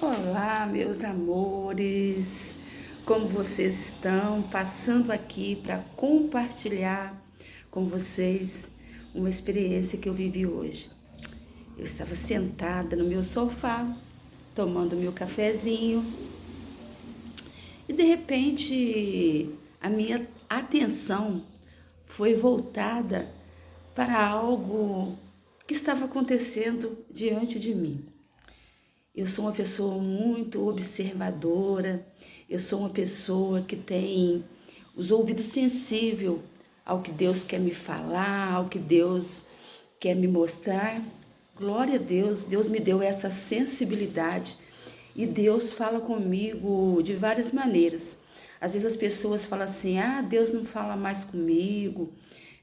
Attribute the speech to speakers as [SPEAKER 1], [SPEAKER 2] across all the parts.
[SPEAKER 1] Olá, meus amores, como vocês estão? Passando aqui para compartilhar com vocês uma experiência que eu vivi hoje. Eu estava sentada no meu sofá, tomando meu cafezinho, e de repente a minha atenção foi voltada para algo que estava acontecendo diante de mim. Eu sou uma pessoa muito observadora, eu sou uma pessoa que tem os ouvidos sensíveis ao que Deus quer me falar, ao que Deus quer me mostrar. Glória a Deus, Deus me deu essa sensibilidade e Deus fala comigo de várias maneiras. Às vezes as pessoas falam assim: ah, Deus não fala mais comigo,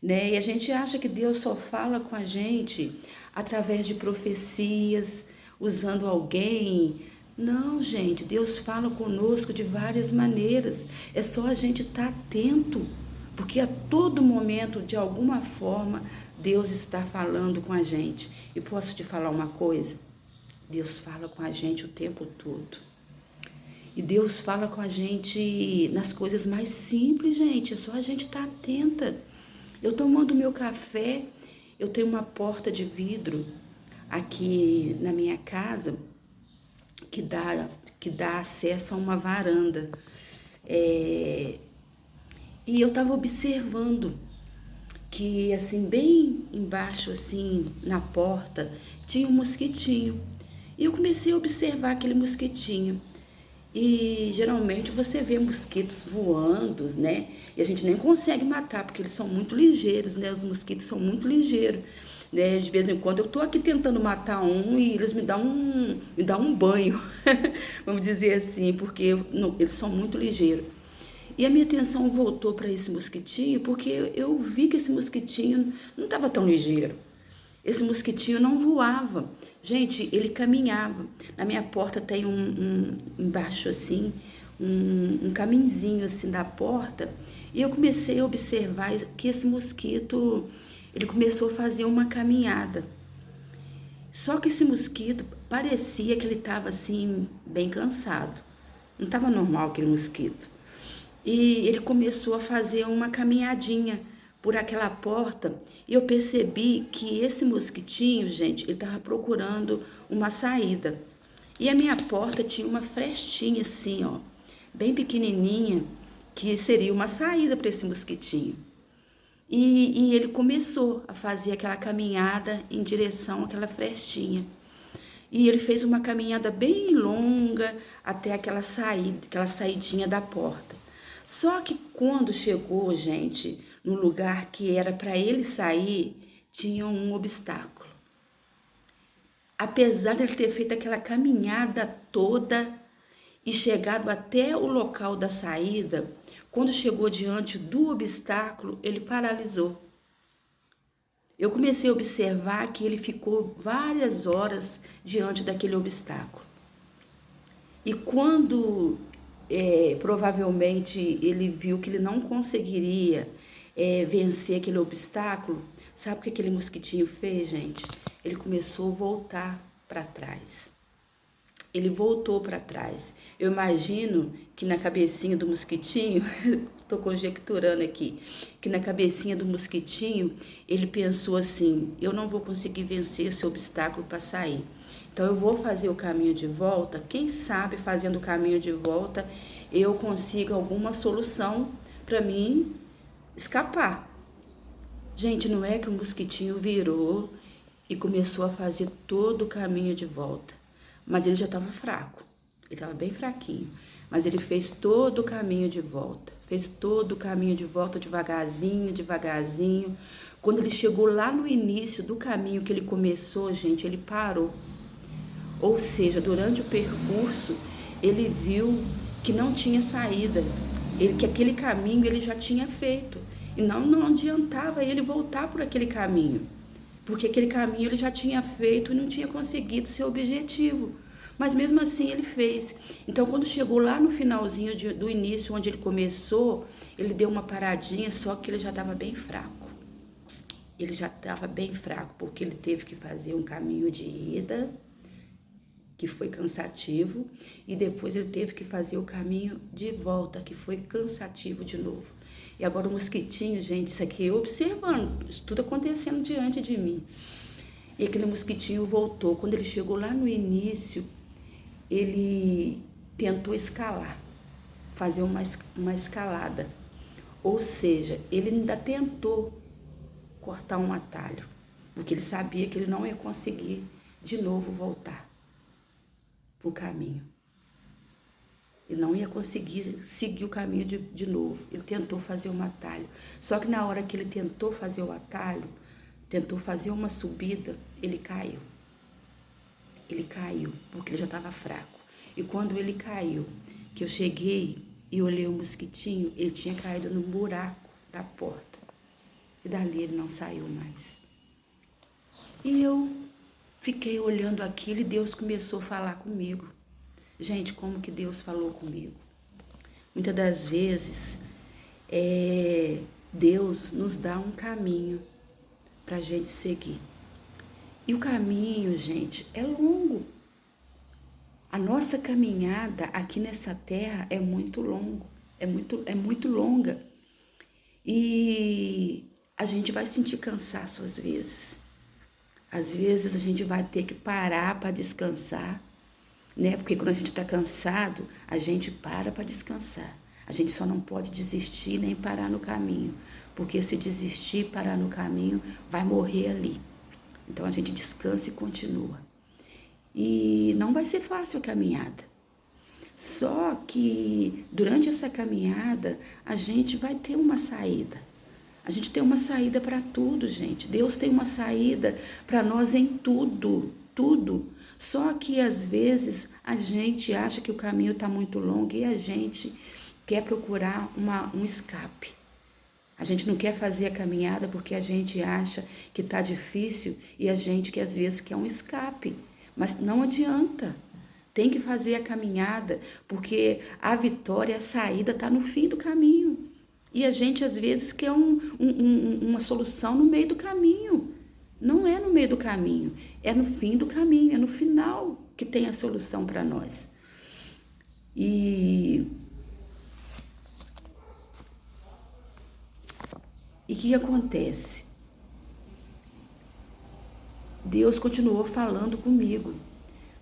[SPEAKER 1] né? E a gente acha que Deus só fala com a gente através de profecias, usando alguém. Não, gente, Deus fala conosco de várias maneiras. É só a gente estar atento, porque a todo momento, de alguma forma, Deus está falando com a gente. E posso te falar uma coisa? Deus fala com a gente o tempo todo. E Deus fala com a gente nas coisas mais simples, gente. É só a gente estar atenta. Eu tomando meu café, eu tenho uma porta de vidro aqui na minha casa que dá acesso a uma varanda. E eu estava observando que assim bem embaixo assim na porta tinha um mosquitinho. E eu comecei a observar aquele mosquitinho. E geralmente você vê mosquitos voando, né? E a gente nem consegue matar, porque eles são muito ligeiros, né? Os mosquitos são muito ligeiros, né? De vez em quando eu tô aqui tentando matar um e eles me dão um banho, vamos dizer assim, porque eles são muito ligeiros. E a minha atenção voltou para esse mosquitinho, porque eu vi que esse mosquitinho não estava tão ligeiro. Esse mosquitinho não voava. Gente, ele caminhava. Na minha porta tem embaixo assim, um caminhozinho assim da porta. E eu comecei a observar que esse mosquito, ele começou a fazer uma caminhada. Só que esse mosquito parecia que ele estava assim, bem cansado. Não estava normal aquele mosquito. E ele começou a fazer uma caminhadinha por aquela porta e eu percebi que esse mosquitinho, gente, ele estava procurando uma saída. E a minha porta tinha uma frestinha assim, ó, bem pequenininha, que seria uma saída para esse mosquitinho. E ele começou a fazer aquela caminhada em direção àquela frestinha. E ele fez uma caminhada bem longa até aquela saída, aquela saidinha da porta. Só que quando chegou, gente, no lugar que era para ele sair, tinha um obstáculo. Apesar de ele ter feito aquela caminhada toda e chegado até o local da saída, quando chegou diante do obstáculo, ele paralisou. Eu comecei a observar que ele ficou várias horas diante daquele obstáculo. E quando provavelmente ele viu que ele não conseguiria vencer aquele obstáculo, sabe o que aquele mosquitinho fez, gente? Ele começou a voltar para trás. Ele voltou para trás. Eu imagino que na cabecinha do mosquitinho, estou conjecturando aqui, que na cabecinha do mosquitinho, ele pensou assim: eu não vou conseguir vencer esse obstáculo para sair. Então eu vou fazer o caminho de volta. Quem sabe fazendo o caminho de volta eu consigo alguma solução para mim escapar. Gente, não é que o mosquitinho virou e começou a fazer todo o caminho de volta. Mas ele já estava fraco, ele estava bem fraquinho. Mas ele fez todo o caminho de volta, fez todo o caminho de volta devagarzinho, devagarzinho. Quando ele chegou lá no início do caminho que ele começou, gente, ele parou. Ou seja, durante o percurso, ele viu que não tinha saída, que aquele caminho ele já tinha feito. E não adiantava ele voltar por aquele caminho, porque aquele caminho ele já tinha feito e não tinha conseguido seu objetivo. Mas mesmo assim ele fez. Então quando chegou lá no finalzinho do início, onde ele começou, ele deu uma paradinha, só que ele já estava bem fraco. Ele já estava bem fraco, porque ele teve que fazer um caminho de ida, que foi cansativo, e depois ele teve que fazer o caminho de volta, que foi cansativo de novo. E agora o mosquitinho, gente, isso aqui eu observando, isso tudo acontecendo diante de mim. E aquele mosquitinho voltou. Quando ele chegou lá no início, ele tentou escalar, fazer uma escalada. Ou seja, ele ainda tentou cortar um atalho, porque ele sabia que ele não ia conseguir de novo voltar para o caminho. Ele não ia conseguir seguir o caminho de novo. Ele tentou fazer um atalho. Só que na hora que ele tentou fazer o atalho, tentou fazer uma subida, ele caiu. Ele caiu, porque ele já estava fraco. E quando ele caiu, que eu cheguei e olhei o mosquitinho, ele tinha caído no buraco da porta. E dali ele não saiu mais. E eu fiquei olhando aquilo e Deus começou a falar comigo. Gente, como que Deus falou comigo? Muitas das vezes, Deus nos dá um caminho para a gente seguir. E o caminho, gente, é longo. A nossa caminhada aqui nessa terra é muito longa. É muito longa. E a gente vai sentir cansaço às vezes. Às vezes a gente vai ter que parar para descansar, né? Porque quando a gente está cansado, a gente para descansar. A gente só não pode desistir nem parar no caminho, porque se desistir e parar no caminho, vai morrer ali. Então a gente descansa e continua. E não vai ser fácil a caminhada. Só que durante essa caminhada, a gente vai ter uma saída. A gente tem uma saída para tudo, gente. Deus tem uma saída para nós em tudo, tudo. Só que às vezes a gente acha que o caminho está muito longo e a gente quer procurar um escape. A gente não quer fazer a caminhada porque a gente acha que está difícil e a gente que às vezes quer um escape. Mas não adianta. Tem que fazer a caminhada porque a vitória, a saída está no fim do caminho. E a gente, às vezes, quer uma solução no meio do caminho. Não é no meio do caminho, é no fim do caminho, é no final que tem a solução para nós. E o que acontece? Deus continuou falando comigo,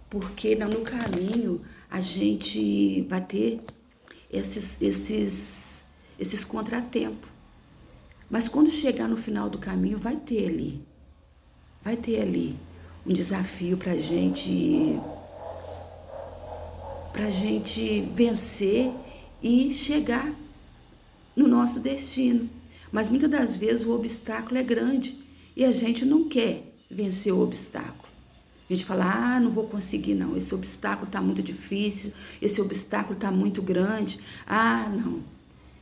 [SPEAKER 1] porque no caminho a gente vai ter esses contratempos. Mas quando chegar no final do caminho, vai ter ali um desafio para gente vencer e chegar no nosso destino. Mas muitas das vezes o obstáculo é grande e a gente não quer vencer o obstáculo. A gente fala, não vou conseguir não, esse obstáculo está muito difícil, esse obstáculo está muito grande, não,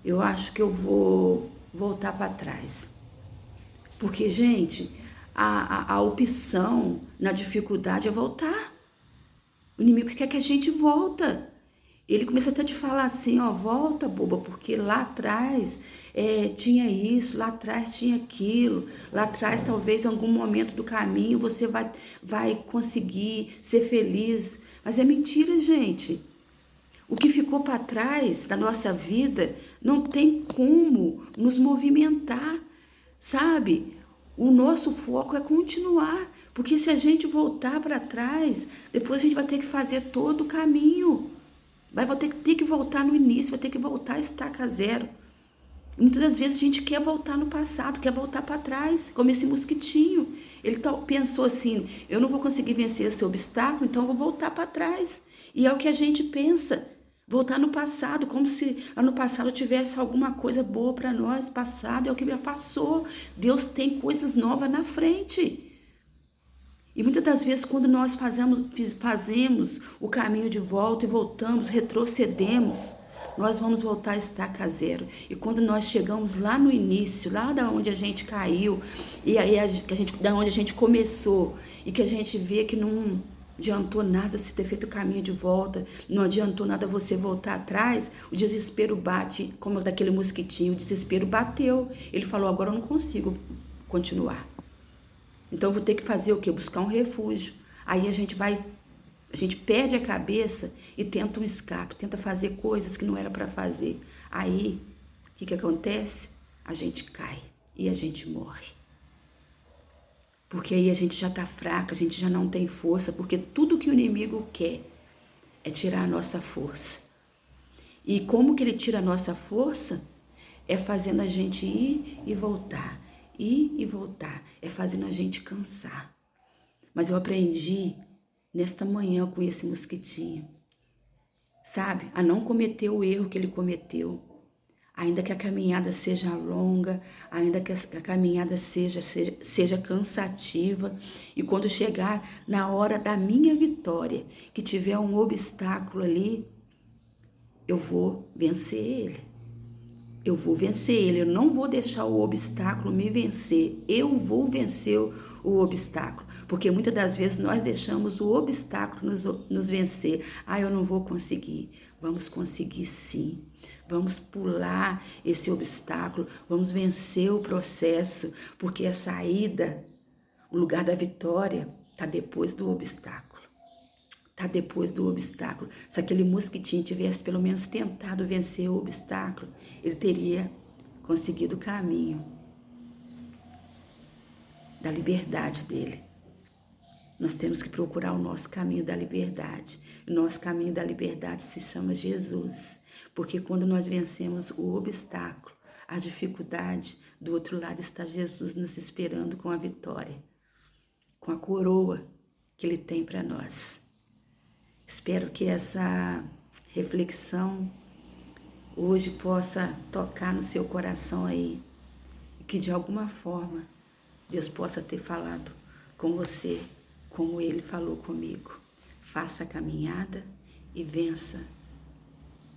[SPEAKER 1] eu acho que eu vou voltar para trás. Porque, gente, a opção na dificuldade é voltar. O inimigo quer que a gente volta. Ele começa até a te falar assim, volta, boba, porque lá atrás tinha isso, lá atrás tinha aquilo, lá atrás talvez em algum momento do caminho você vai conseguir ser feliz. Mas é mentira, gente. O que ficou para trás da nossa vida não tem como nos movimentar, sabe? O nosso foco é continuar, porque se a gente voltar para trás, depois a gente vai ter que fazer todo o caminho. Vai ter que voltar no início, vai ter que voltar a estaca zero. Muitas das vezes a gente quer voltar no passado, quer voltar para trás, como esse mosquitinho. Ele pensou assim, eu não vou conseguir vencer esse obstáculo, então eu vou voltar para trás. E é o que a gente pensa, voltar no passado, como se lá no passado tivesse alguma coisa boa para nós. Passado é o que já passou, Deus tem coisas novas na frente. E muitas das vezes, quando nós fazemos o caminho de volta e voltamos, retrocedemos, nós vamos voltar a estaca zero. E quando nós chegamos lá no início, lá da onde a gente caiu, e aí da onde a gente começou, e que a gente vê que não adiantou nada se ter feito o caminho de volta, não adiantou nada você voltar atrás, o desespero bate, como daquele mosquitinho, o desespero bateu. Ele falou, agora eu não consigo continuar. Então, eu vou ter que fazer o quê? Buscar um refúgio. Aí a gente vai A gente perde a cabeça e tenta um escape, tenta fazer coisas que não era para fazer. Aí, o que acontece? A gente cai e a gente morre. Porque aí a gente já tá fraca, a gente já não tem força, porque tudo que o inimigo quer é tirar a nossa força. E como que ele tira a nossa força? É fazendo a gente ir e voltar, ir e voltar. É fazendo a gente cansar. Mas eu aprendi nesta manhã com esse mosquitinho, sabe? A não cometer o erro que ele cometeu. Ainda que a caminhada seja longa, ainda que a caminhada seja cansativa, e quando chegar na hora da minha vitória, que tiver um obstáculo ali, eu vou vencer ele. Eu vou vencer ele, eu não vou deixar o obstáculo me vencer, eu vou vencer o obstáculo, porque muitas das vezes nós deixamos o obstáculo nos vencer. Ah, eu não vou conseguir. Vamos conseguir sim, vamos pular esse obstáculo, vamos vencer o processo, porque a saída, o lugar da vitória está depois do obstáculo. Tá depois do obstáculo. Se aquele mosquitinho tivesse pelo menos tentado vencer o obstáculo, ele teria conseguido o caminho da liberdade dele. Nós temos que procurar o nosso caminho da liberdade. O nosso caminho da liberdade se chama Jesus, porque quando nós vencemos o obstáculo, a dificuldade, do outro lado está Jesus nos esperando com a vitória, com a coroa que ele tem para nós. Espero que essa reflexão hoje possa tocar no seu coração aí e que de alguma forma Deus possa ter falado com você como Ele falou comigo. Faça a caminhada e vença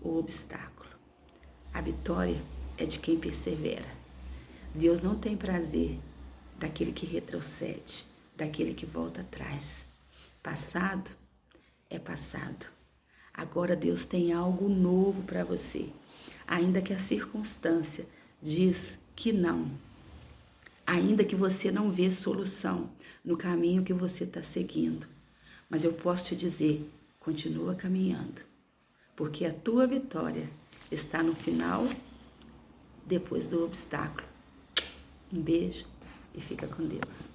[SPEAKER 1] o obstáculo. A vitória é de quem persevera. Deus não tem prazer daquele que retrocede, daquele que volta atrás. Passado é passado. Agora Deus tem algo novo para você. Ainda que a circunstância diz que não. Ainda que você não vê solução no caminho que você está seguindo. Mas eu posso te dizer, continua caminhando. Porque a tua vitória está no final, depois do obstáculo. Um beijo e fica com Deus.